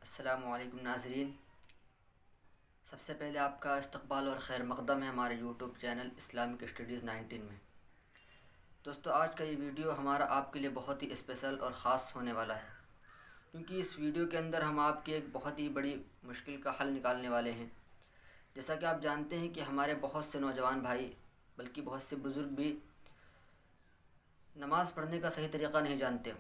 السلام علیکم ناظرین، سب سے پہلے آپ کا استقبال اور خیر مقدم ہے ہمارے یوٹیوب چینل اسلامک اسٹڈیز 19 میں۔ دوستو، آج کا یہ ویڈیو ہمارا آپ کے لیے بہت ہی اسپیشل اور خاص ہونے والا ہے، کیونکہ اس ویڈیو کے اندر ہم آپ کی ایک بہت ہی بڑی مشکل کا حل نکالنے والے ہیں۔ جیسا کہ آپ جانتے ہیں کہ ہمارے بہت سے نوجوان بھائی بلکہ بہت سے بزرگ بھی نماز پڑھنے کا صحیح طریقہ نہیں جانتے،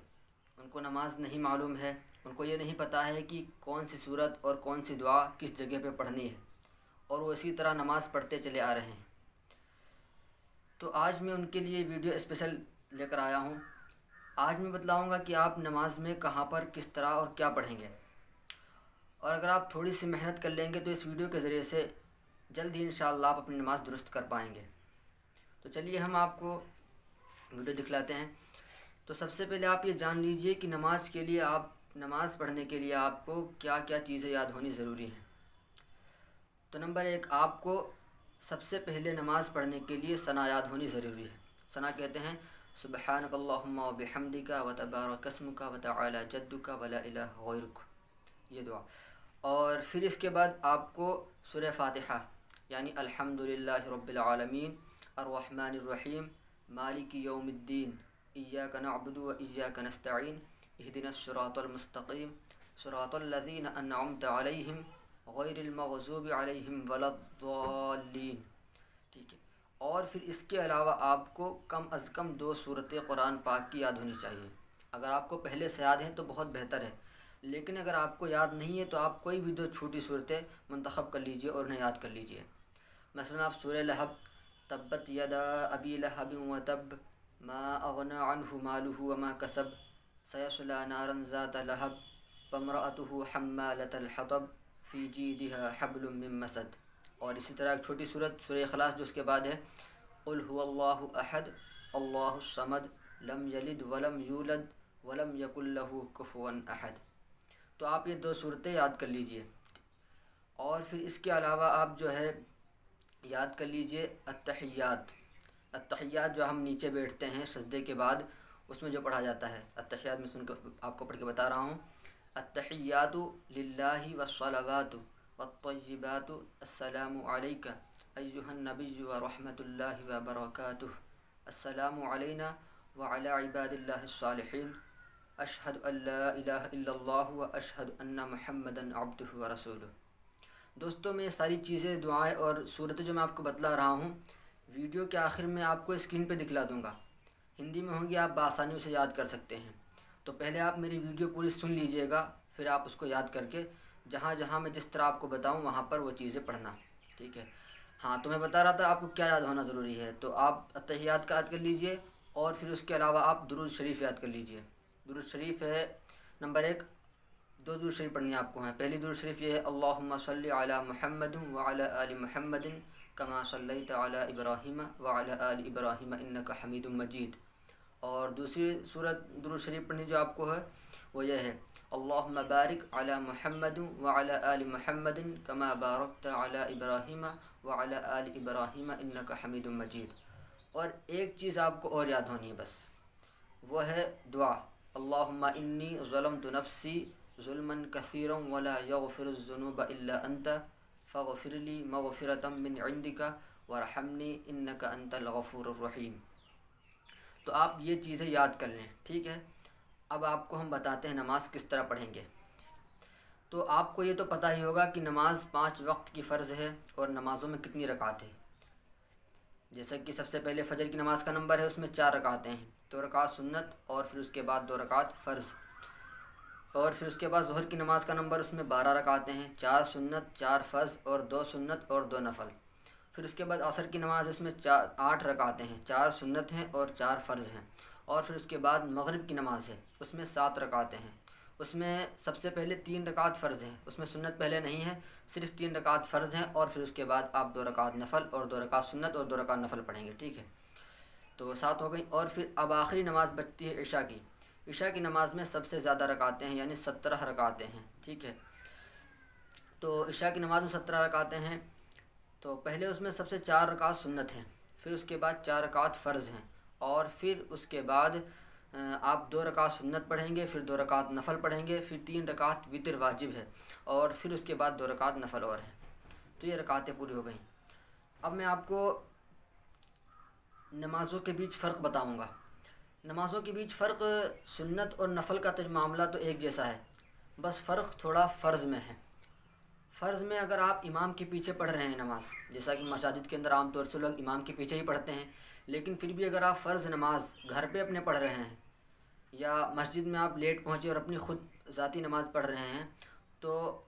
ان کو نماز نہیں معلوم ہے، ان کو یہ نہیں پتہ ہے کہ کون سی صورت اور کون سی دعا کس جگہ پہ پڑھنی ہے، اور وہ اسی طرح نماز پڑھتے چلے آ رہے ہیں۔ تو آج میں ان کے لیے ویڈیو اسپیشل لے کر آیا ہوں۔ آج میں بتلاؤں گا کہ آپ نماز میں کہاں پر کس طرح اور کیا پڑھیں گے، اور اگر آپ تھوڑی سی محنت کر لیں گے تو اس ویڈیو کے ذریعے سے جلد ہی انشاءاللہ آپ اپنی نماز درست کر پائیں گے۔ تو چلیے ہم آپ کو ویڈیو دکھلاتے ہیں۔ تو سب سے پہلے آپ یہ جان لیجئے کہ نماز پڑھنے کے لیے آپ کو کیا کیا چیزیں یاد ہونی ضروری ہیں۔ تو نمبر 1، آپ کو سب سے پہلے نماز پڑھنے کے لیے ثنا یاد ہونی ضروری ہے۔ ثنا کہتے ہیں سبحانک اللہم و بحمدک و تبارک اسمک و تعالی جدک و لا الہ غیرک، یہ دعا۔ اور پھر اس کے بعد آپ کو سورہ فاتحہ یعنی الحمدللہ رب العالمین الرحمن الرحیم مالک یوم الدین ایاک نعبد و ایاک نستعین اہدنا الصراط المستقیم صراط الذین انعمت علیہم غیر المغضوب علیہم ولا الضالین، ٹھیک ہے۔ اور پھر اس کے علاوہ آپ کو کم از کم 2 سورتیں قرآن پاک کی یاد ہونی چاہیے۔ اگر آپ کو پہلے سے یاد ہیں تو بہت بہتر ہے، لیکن اگر آپ کو یاد نہیں ہے تو آپ کوئی بھی 2 چھوٹی صورتیں منتخب کر لیجئے اور انہیں یاد کر لیجئے۔ مثلا آپ سورہ لہب، تبت یدا ابی لہب وتب ما اغنى عنه ماله وما كسب سيصلى نارا ذات لهب وامرأته حمالة الحطب في جيدها حبل من مسد، اور اسی طرح ایک چھوٹی سورت سورہ اخلاص جو اس کے بعد ہے قل هو اللہ احد اللہ الصمد لم یلد ولم یولد ولم یکن له کفوا احد۔ تو آپ یہ 2 صورتیں یاد کر لیجئے، اور پھر اس کے علاوہ آپ جو ہے یاد کر لیجئے التحیات جو ہم نیچے بیٹھتے ہیں سجدے کے بعد، اس میں جو پڑھا جاتا ہے التحیات، میں سن کر آپ کو پڑھ کے بتا رہا ہوں۔ التحیات للہ والصلوات والطیبات السلام علیک ایہا النبی ورحمۃ اللہ وبرکاتہ السلام علینا وعلی عباد اللہ الصالحین اشہد ان لا الہ الا اللہ واشہد ان محمدا عبدہ ورسولہ۔ دوستوں، میں یہ ساری چیزیں، دعائیں اور صورتیں جو میں آپ کو بتلا رہا ہوں، ویڈیو کے آخر میں آپ کو اسکرین پہ دکھلا دوں گا، ہندی میں ہوں گی، آپ بآسانی اسے یاد کر سکتے ہیں۔ تو پہلے آپ میری ویڈیو پوری سن لیجئے گا، پھر آپ اس کو یاد کر کے جہاں جہاں میں جس طرح آپ کو بتاؤں وہاں پر وہ چیزیں پڑھنا، ٹھیک ہے۔ ہاں، تو میں بتا رہا تھا آپ کو کیا یاد ہونا ضروری ہے۔ تو آپ التحیات کا یاد کر لیجئے، اور پھر اس کے علاوہ آپ درود شریف یاد کر لیجئے۔ درود شریف ہے نمبر 1، 2 درود شریف پڑھنی آپ کو ہیں۔ پہلی درود شریف یہ ہے اللہم صلی علی محمد وعلی آل محمد کما صلیت علی ابراہیم وعلی آل ابراہیم انک حمید مجید۔ اور دوسری درود شریف پڑھنی جو آپ کو ہے وہ یہ ہے اللہم بارک علی محمد وعلی آل محمد کما بارکت علی ابراہیم وعلی آل ابراہیم انک حمید مجید۔ اور ایک چیز آپ کو اور یاد ہونی ہے بس، وہ ہے دعا اللہم انی ظلمت نفسی ظلما کثیرا ولا یغفر الذنوب الا انت فاغفر لی مغفرۃ من عندک وارحمنی انک انت الغفور الرحیم۔ تو آپ یہ چیزیں یاد کر لیں، ٹھیک ہے۔ اب آپ کو ہم بتاتے ہیں نماز کس طرح پڑھیں گے۔ تو آپ کو یہ تو پتہ ہی ہوگا کہ نماز 5 وقت کی فرض ہے، اور نمازوں میں کتنی رکعت ہے۔ جیسا کہ سب سے پہلے فجر کی نماز کا نمبر ہے، اس میں 4 رکعتیں ہیں، 2 رکعت سنت اور پھر اس کے بعد 2 رکعت فرض۔ اور پھر اس کے بعد ظہر کی نماز کا نمبر، اس میں 12 رکعتیں ہیں، 4 سنت 4 فرض اور 2 سنت اور 2 نفل۔ پھر اس کے بعد عصر کی نماز، اس میں 8 رکعتیں ہیں، 4 سنت ہیں اور 4 فرض ہیں۔ اور پھر اس کے بعد مغرب کی نماز ہے، اس میں 7 رکعتیں ہیں، اس میں سب سے پہلے 3 رکعت فرض ہیں، اس میں سنت پہلے نہیں ہے، صرف 3 رکعت فرض ہیں، اور پھر اس کے بعد آپ 2 رکعت نفل اور 2 رکعت سنت اور 2 رکعت نفل پڑھیں گے، ٹھیک ہے۔ تو 7 ہو گئی۔ اور پھر اب آخری نماز بچتی ہے عشاء کی۔ عشاء کی نماز میں سب سے زیادہ رکعتیں ہیں، یعنی 17 رکعتیں ہیں، ٹھیک ہے۔ تو عشاء کی نماز میں 17 رکعتیں ہیں، تو پہلے اس میں سب سے 4 رکعت سنت ہیں، پھر اس کے بعد 4 رکعت فرض ہیں، اور پھر اس کے بعد آپ 2 رکعت سنت پڑھیں گے، پھر 2 رکعت نفل پڑھیں گے، پھر 3 رکعت وتر واجب ہے، اور پھر اس کے بعد 2 رکعت نفل اور ہیں، تو یہ رکعتیں پوری ہو گئیں۔ اب میں آپ کو نمازوں کے بیچ فرق بتاؤں گا۔ نمازوں کے بیچ فرق، سنت اور نفل کا معاملہ تو ایک جیسا ہے، بس فرق تھوڑا فرض میں ہے۔ فرض میں اگر آپ امام کے پیچھے پڑھ رہے ہیں نماز، جیسا کہ مساجد کے اندر عام طور سے لوگ امام کے پیچھے ہی پڑھتے ہیں، لیکن پھر بھی اگر آپ فرض نماز گھر پہ اپنے پڑھ رہے ہیں، یا مسجد میں آپ لیٹ پہنچے اور اپنی خود ذاتی نماز پڑھ رہے ہیں، تو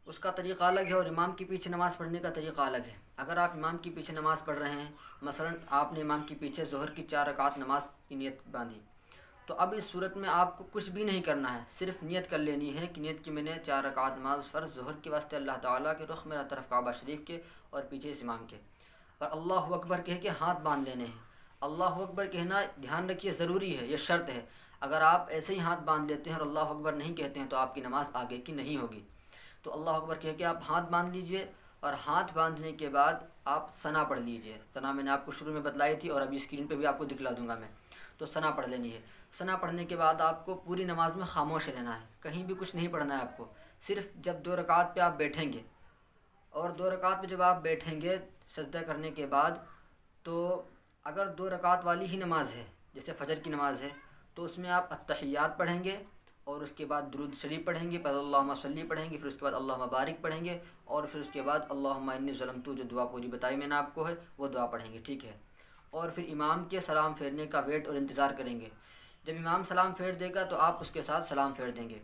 اس کا طریقہ الگ ہے، اور امام کے پیچھے نماز پڑھنے کا طریقہ الگ ہے۔ اگر آپ امام کے پیچھے نماز پڑھ رہے ہیں، مثلا آپ نے امام کے پیچھے ظہر کی 4 رکعت نماز کی نیت باندھی، تو اب اس صورت میں آپ کو کچھ بھی نہیں کرنا ہے، صرف نیت کر لینی ہے کہ نیت کی میں نے 4 رکعت نماز فرض ظہر کے واسطے اللہ تعالیٰ کے، رخ میرا طرف کعبہ شریف کے اور پیچھے اس امام کے، اور اللہ اکبر کہہ کے ہاتھ باندھ لینے ہیں۔ اللہ اکبر کہنا دھیان رکھیے ضروری ہے، یہ شرط ہے۔ اگر آپ ایسے ہی ہاتھ باندھ لیتے ہیں اور اللہ اکبر نہیں کہتے ہیں تو آپ کی نماز آگے کی نہیں ہوگی۔ تو اللہ اکبر کہہ کے آپ ہاتھ باندھ لیجئے، اور ہاتھ باندھنے کے بعد آپ ثنا پڑھ لیجئے۔ ثنا میں نے آپ کو شروع میں بتلائی تھی، اور ابھی اسکرین پہ بھی آپ کو دکھلا دوں گا میں، تو ثنا پڑھ لینی ہے۔ ثنا پڑھنے کے بعد آپ کو پوری نماز میں خاموش رہنا ہے، کہیں بھی کچھ نہیں پڑھنا ہے آپ کو، صرف جب 2 رکعت پہ آپ بیٹھیں گے، اور 2 رکعت پہ جب آپ بیٹھیں گے سجدہ کرنے کے بعد، تو اگر 2 رکعت والی ہی نماز ہے، جیسے فجر کی نماز ہے، تو اس میں آپ التحیات پڑھیں گے، اور اس کے بعد درود شریف پڑھیں گے، پہلے اللہم صلی پڑھیں گے، پھر اس کے بعد اللہم بارک پڑھیں گے، اور پھر اس کے بعد اللہم انی ظلمت، جو دعا پوری بتائی میں نے آپ کو ہے، وہ دعا پڑھیں گے، ٹھیک ہے۔ اور پھر امام کے سلام پھیرنے کا ویٹ اور انتظار کریں گے۔ جب امام سلام پھیر دے گا تو آپ اس کے ساتھ سلام پھیر دیں گے۔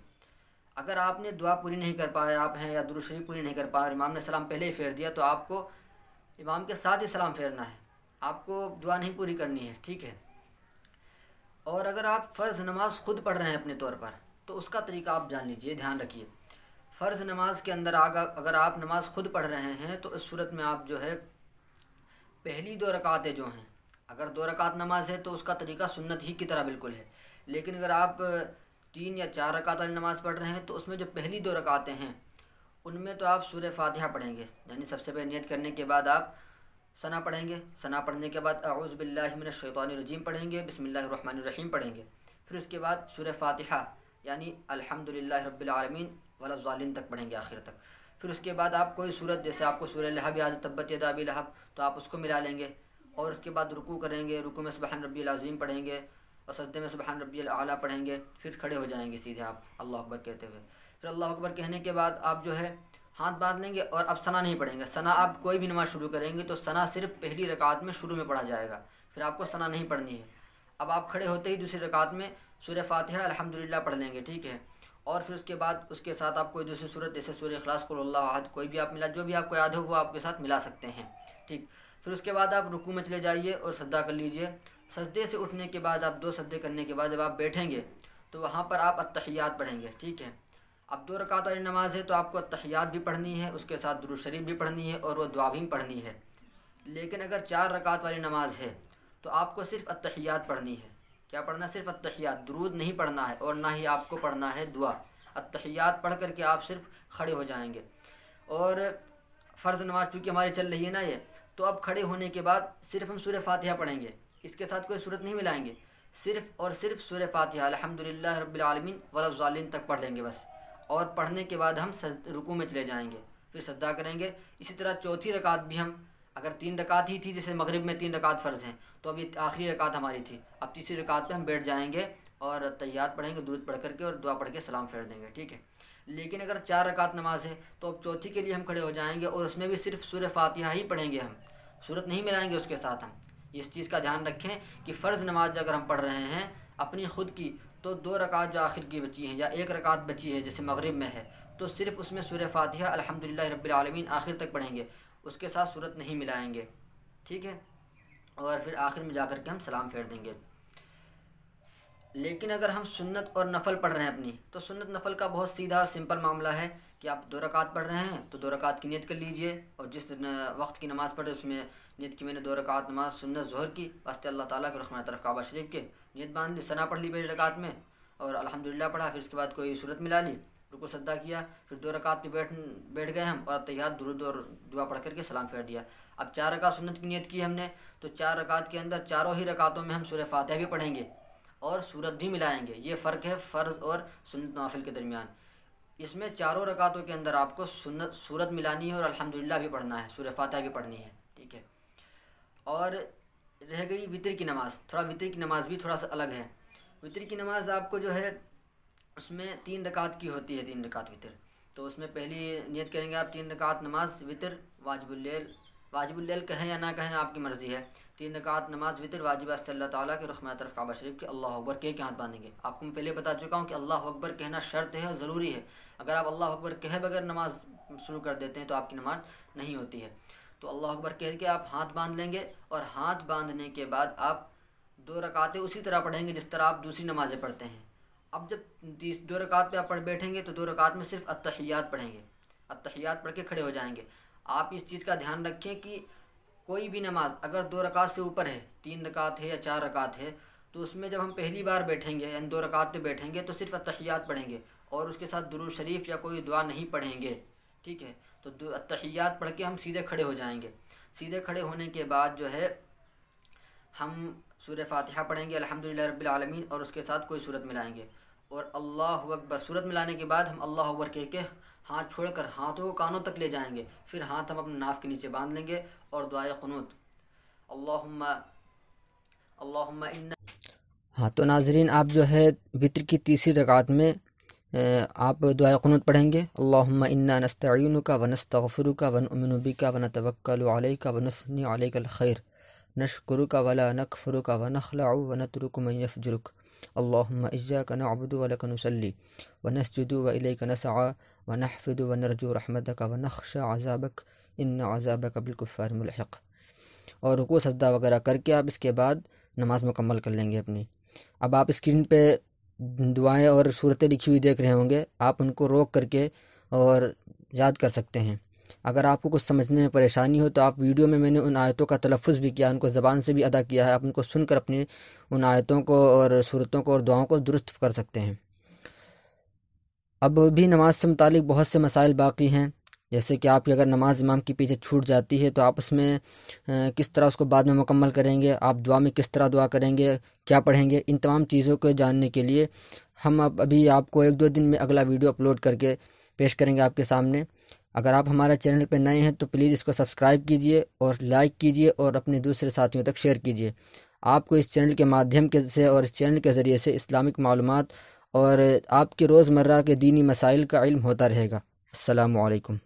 اگر آپ نے دعا پوری نہیں کر پائے آپ ہیں، یا درود شریف پوری نہیں کر پائے اور امام نے سلام پہلے ہی پھیر دیا، تو آپ کو امام کے ساتھ ہی سلام پھیرنا ہے، آپ کو دعا نہیں پوری کرنی ہے، ٹھیک ہے۔ اور اگر آپ فرض نماز خود پڑھ رہے ہیں اپنے طور پر، تو اس کا طریقہ آپ جان لیجئے، دھیان رکھیے۔ فرض نماز کے اندر اگر آپ نماز خود پڑھ رہے ہیں تو اس صورت میں آپ جو ہے پہلی 2 رکعتیں جو ہیں، اگر 2 رکعت نماز ہے تو اس کا طریقہ سنت ہی کی طرح بالکل ہے، لیکن اگر آپ 3 یا 4 رکعت والی نماز پڑھ رہے ہیں تو اس میں جو پہلی 2 رکعتیں ہیں ان میں تو آپ سورہ فاتحہ پڑھیں گے، یعنی سب سے پہلے نیت کرنے کے بعد آپ ثنا پڑھیں گے، ثنا پڑھنے کے بعد اعوذ باللہ من الشیطان الرجیم پڑھیں گے، بسم اللہ الرحمن الرحیم پڑھیں گے، پھر اس کے بعد سورہ فاتحہ یعنی الحمدللہ رب العالمین ولا الضالین تک پڑھیں گے آخر تک۔ پھر اس کے بعد آپ کوئی صورت، جیسے آپ کو سورہ لہب یاد ہے، تبت یدا ابی لہب، تو آپ اس کو ملا لیں گے، اور اس کے بعد رکوع کریں گے، رکوع میں سبحان ربی العظیم پڑھیں گے، اور سجدے میں سبحان ربی الاعلیٰ پڑھیں گے، پھر کھڑے ہو جائیں گے سیدھے آپ اللہ اکبر کہتے ہوئے۔ پھر اللہ اکبر کہنے کے بعد آپ جو ہے ہاتھ باندھ لیں گے، اور اب ثنا نہیں پڑھیں گے۔ ثنا آپ کوئی بھی نماز شروع کریں گے تو ثنا صرف پہلی رکعت میں شروع میں پڑھا جائے گا، پھر آپ کو ثنا نہیں پڑھنی ہے۔ اب آپ کھڑے ہوتے ہی دوسری رکعت میں سورہ فاتحہ الحمدللہ پڑھ لیں گے، ٹھیک ہے، اور پھر اس کے بعد اس کے ساتھ آپ کوئی دوسری صورت جیسے سورہ اخلاص قل اللہ احد کوئی بھی آپ ملا، جو بھی آپ کو یاد ہو وہ آپ کے ساتھ ملا سکتے ہیں، ٹھیک۔ پھر اس کے بعد آپ رکوع میں چلے جائیے اور سجدہ کر لیجئے۔ سجدے سے اٹھنے کے بعد آپ 2 سجدے کرنے کے بعد جب آپ بیٹھیں گے تو وہاں پر آپ التحیات پڑھیں گے، ٹھیک ہے۔ اب 2 رکعت والی نماز ہے تو آپ کو التحیات بھی پڑھنی ہے، اس کے ساتھ درود شریف بھی پڑھنی ہے، اور وہ دعا بھی پڑھنی ہے۔ لیکن اگر 4 رکعت والی نماز ہے تو آپ کو صرف التحیات پڑھنی ہے۔ کیا پڑھنا ہے؟ صرف التحیات، درود نہیں پڑھنا ہے، اور نہ ہی آپ کو پڑھنا ہے دعا۔ التحیات پڑھ کر کے آپ صرف کھڑے ہو جائیں گے۔ اور فرض نماز چونکہ ہماری چل رہی ہے نا یہ، تو اب کھڑے ہونے کے بعد صرف ہم سورہ فاتحہ پڑھیں گے، اس کے ساتھ کوئی صورت نہیں ملائیں گے، صرف اور صرف سورہ فاتحہ الحمدللہ رب العالمین ولا الضالین تک پڑھ لیں گے بس، اور پڑھنے کے بعد ہم رکوع میں چلے جائیں گے، پھر سجدہ کریں گے۔ اسی طرح چوتھی رکعت بھی ہم، اگر 3 رکعت ہی تھی، جیسے مغرب میں 3 رکعت فرض ہیں، تو اب یہ آخری رکعت ہماری تھی، اب تیسری رکعت پہ ہم بیٹھ جائیں گے اور تحیات پڑھیں گے، درود پڑھ کر کے اور دعا پڑھ کے سلام پھیر دیں گے، ٹھیک ہے۔ لیکن اگر 4 رکعت نماز ہے تو اب چوتھی کے لیے ہم کھڑے ہو جائیں گے، اور اس میں بھی صرف سورہ فاتحہ ہی پڑھیں گے، ہم صورت نہیں ملائیں گے اس کے ساتھ۔ ہم اس چیز کا دھیان رکھیں کہ فرض نماز اگر ہم پڑھ رہے ہیں اپنی خود کی، تو 2 رکعت جو آخر کی بچی ہیں یا 1 رکعت بچی ہے جیسے مغرب میں ہے، تو صرف اس میں سورہ فاتحہ الحمدللہ رب العالمین آخر تک پڑھیں گے، اس کے ساتھ صورت نہیں ملائیں گے، ٹھیک ہے، اور پھر آخر میں جا کر کے ہم سلام پھیر دیں گے۔ لیکن اگر ہم سنت اور نفل پڑھ رہے ہیں اپنی، تو سنت نفل کا بہت سیدھا اور سمپل معاملہ ہے کہ آپ 2 رکعت پڑھ رہے ہیں تو 2 رکعت کی نیت کر لیجئے، اور جس وقت کی نماز پڑھے اس میں نیت کی میں نے 2 رکعت نماز سنت ظہر کی واسطے اللہ تعالیٰ کے رخ میرا طرف کعبہ شریف کے، نیت باندھ لی، ثنا پڑھ لی پہلی رکعت میں، اور الحمدللہ پڑھا، پھر اس کے بعد کوئی صورت ملا لی، رکوع سجدہ کیا، پھر 2 رکعت پہ بیٹھ گئے ہم، اور تحیات درود اور دعا پڑھ کر کے سلام پھیر دیا۔ اب 4 رکعت سنت کی نیت کی ہم نے، تو 4 رکعت کے اندر چاروں ہی رکعتوں میں ہم سورہ فاتحہ بھی پڑھیں گے، اور صورت بھی ملائیں گے۔ یہ فرق ہے فرض اور سنت نوافل کے درمیان۔ اس میں چاروں رکعتوں کے اندر آپ کو صورت ملانی ہے اور الحمدللہ بھی پڑھنا ہے، سورہ فاتحہ بھی پڑھنی ہے، ٹھیک ہے۔ اور رہ گئی وطر کی نماز، تھوڑا وطر کی نماز بھی تھوڑا سا الگ ہے۔ وطر کی نماز آپ کو جو ہے اس میں 3 رکعت کی ہوتی ہے، 3 رکعت وطر۔ تو اس میں پہلی نیت کریں گے آپ 3 رکعت نماز وطر واجب اللیل کہیں یا نہ کہیں آپ کی مرضی ہے۔ 3 رکعت نماز وطر واجب است اللہ تعالیٰ کے رخ طرف کعبہ شریف کے اللہ اکبر کہہ کے ہاتھ باندھیں گے۔ آپ کو میں پہلے بتا چکا ہوں کہ اللہ اکبر کہنا شرط ہے اور ضروری ہے۔ اگر آپ اللہ اکبر کہے بغیر نماز شروع کر دیتے ہیں تو آپ کی نماز نہیں ہوتی ہے۔ تو اللہ اکبر کہہ کے آپ ہاتھ باندھ لیں گے، اور ہاتھ باندھنے کے بعد آپ 2 رکعتیں اسی طرح پڑھیں گے جس طرح آپ دوسری نمازیں پڑھتے ہیں۔ اب جب 2 رکعت پہ آپ پڑھ بیٹھیں گے تو 2 رکعت میں صرف التحیات پڑھیں گے، التحیات پڑھ کے کھڑے ہو جائیں گے۔ آپ اس چیز کا دھیان رکھیں کہ کوئی بھی نماز اگر 2 رکعت سے اوپر ہے، 3 رکعت ہے یا 4 رکعت ہے، تو اس میں جب ہم پہلی بار بیٹھیں گے یعنی 2 رکعت پہ بیٹھیں گے تو صرف التحیات پڑھیں گے اور اس کے ساتھ درود شریف یا کوئی دعا نہیں پڑھیں گے، ٹھیک ہے۔ تو التحیات پڑھ کے ہم سیدھے کھڑے ہو جائیں گے۔ سیدھے کھڑے ہونے کے بعد جو ہے ہم سورہ فاتحہ پڑھیں گے الحمدللہ رب العالمین، اور اس کے ساتھ کوئی صورت ملائیں گے، اور اللہ اکبر صورت ملانے کے بعد ہم اللہ اکبر کہہ کے ہاتھ چھوڑ کر ہاتھوں کو کانوں تک لے جائیں گے، پھر ہاتھ ہم اپنے ناف کے نیچے باندھ لیں گے اور دعائے قنوت اللہم ان۔ ہاں تو ناظرین، آپ جو ہے وطر کی تیسری رکعت میں آپ دعائے قنوت پڑھیں گے، اللہم انا نستعینک ونستغفرک ونؤمن بک ونتوکل علیک ونثنی علیک الخیر نشکرک ولا نکفرک ونخلع ونترک من یفجرک اللہم ایاک نعبد ولک نصلی ونسجد والیک نسعی ونحفظ ونرجو رحمتک ونخشى عذابک ان عذابک بالکفار ملحق۔ اور رکوع سجدہ وغیرہ کر کے آپ اس کے بعد نماز مکمل کر لیں گے اپنی۔ اب آپ اسکرین پہ دعائیں اور صورتیں لکھی ہوئی دیکھ رہے ہوں گے، آپ ان کو روک کر کے اور یاد کر سکتے ہیں۔ اگر آپ کو کچھ سمجھنے میں پریشانی ہو تو آپ ویڈیو میں نے ان آیتوں کا تلفظ بھی کیا، ان کو زبان سے بھی ادا کیا ہے، آپ ان کو سن کر اپنی ان آیتوں کو اور صورتوں کو اور دعاؤں کو درست کر سکتے ہیں۔ اب بھی نماز سے متعلق بہت سے مسائل باقی ہیں، جیسے کہ آپ کی اگر نماز امام کے پیچھے چھوٹ جاتی ہے تو آپ اس میں کس طرح اس کو بعد میں مکمل کریں گے، آپ دعا میں کس طرح دعا کریں گے، کیا پڑھیں گے، ان تمام چیزوں کو جاننے کے لیے ہم ابھی آپ کو 1-2 دن میں اگلا ویڈیو اپلوڈ کر کے پیش کریں گے آپ کے سامنے۔ اگر آپ ہمارے چینل پہ نئے ہیں تو پلیز اس کو سبسکرائب کیجئے اور لائک کیجئے اور اپنے دوسرے ساتھیوں تک شیئر کیجئے۔ آپ کو اس چینل کے مادھیم سے اور اس چینل کے ذریعے سے اسلامک معلومات اور آپ کے روزمرہ کے دینی مسائل کا علم ہوتا رہے گا۔ السلام علیکم۔